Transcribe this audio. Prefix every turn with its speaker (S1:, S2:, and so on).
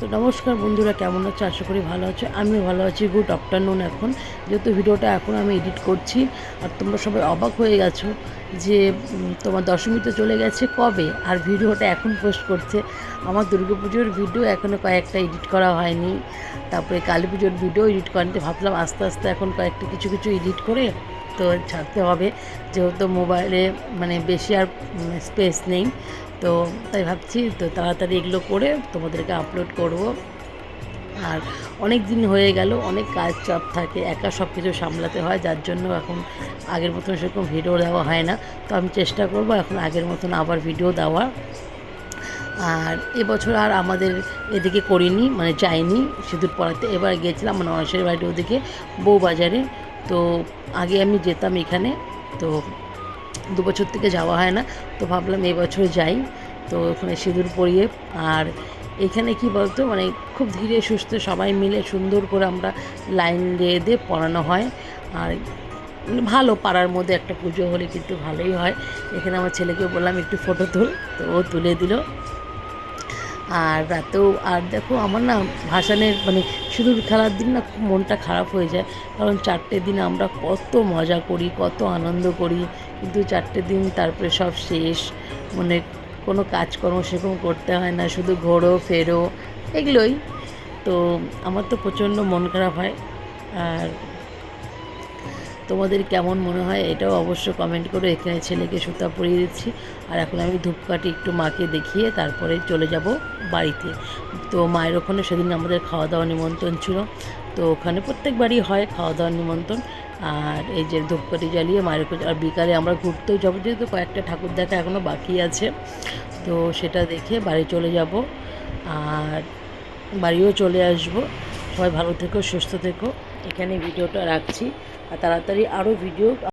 S1: তো নমস্কার বন্ধুরা, কেমন আছো? আশা করি ভালো আছো। আমিও ভালো আছি। Good afternoon. এখন যেহেতু ভিডিওটা এখন আমি এডিট করছি, আর তোমরা সবাই অবাক হয়ে গেছো যে তোমার দশমী তো চলে গেছে কবে, আর ভিডিওটা এখন পোস্ট করছে। আমার দুর্গাপুজোর ভিডিও এখনও কয়েকটা এডিট করা হয়নি, তারপরে কালী পুজোর ভিডিও এডিট করাতে ভাবলাম আস্তে আস্তে এখন কয়েকটা কিছু কিছু এডিট করে তো ছাড়তে হবে, যেহেতু মোবাইলে মানে বেশি আর স্পেস নেই। তো তাই ভাবছি তো তাড়াতাড়ি এগুলো করে তোমাদেরকে আপলোড করব। আর অনেক দিন হয়ে গেল, অনেক কাজ চাপ থাকে, একা সব কিছু সামলাতে হয়, যার জন্য এখন আগের মতন সেরকম ভিডিও দেওয়া হয় না। তো আমি চেষ্টা করব এখন আগের মতন আবার ভিডিও দেওয়ার। আর এবছর আর আমাদের এদিকে করিনি, মানে যাইনি সিঁদুর পড়াতে। এবার গিয়েছিলাম আমার ননসের বাড়ির ওদিকে বউবাজারে। তো আগে আমি যেতাম এখানে, তো 2 বছর থেকে যাওয়া হয় না, তো ভাবলাম এবছর যাই। তো ওখানে সিঁদুর পরিয়ে, আর এখানে কি বলতো মানে খুব ধীরে সুস্থে সবাই মিলে সুন্দর করে আমরা লাইন দিয়ে দিয়ে পড়ানো হয়। আর ভালো, পাড়ার মধ্যে একটা পুজো হলে কিন্তু ভালোই হয়। এখানে আমার ছেলেকে বললাম একটু ফটো তুল, তো ও তুলে দিল। আর রাতেও, আর দেখো আমার না ভাসানের মানে সিঁদুর খেলার দিন না খুব মনটা খারাপ হয়ে যায়, কারণ 4টে দিন আমরা কত মজা করি, কত আনন্দ করি, কিন্তু 4টে দিন তারপরে সব শেষ। মানে কোনো কাজকর্ম সেরকম করতে হয় না, শুধু ঘোরো ফেরো এগুলোই। তো আমার তো প্রচণ্ড মন খারাপ হয়। আর তোমাদের কেমন মনে হয় এটাও অবশ্য কমেন্ট করো। এখানে ছেলেকে সুতা পরিয়ে দিচ্ছি, আর এখন আমি ধূপকাঠি একটু মাকে দেখিয়ে তারপরে চলে যাব বাড়িতে। তো মায়ের ওখানে সেদিন আমাদের খাওয়া দাওয়া নিমন্ত্রণ ছিল, তো ওখানে প্রত্যেকবারই হয় খাওয়া দাওয়ার নিমন্ত্রণ। আর এই যে ধূপকাঠি জ্বালিয়ে মায়ের ওখানে, আর বিকালে আমরা ঘুরতেও যাবো, যেহেতু কয়েকটা ঠাকুর দেখা এখনও বাকি আছে, তো সেটা দেখে বাড়ি চলে যাব। আর বাড়িও চলে আসব। সবাই ভালো থেকো, সুস্থ থেকো। এখানে ভিডিওটা রাখছি, আর তাড়াতাড়ি আরও ভিডিও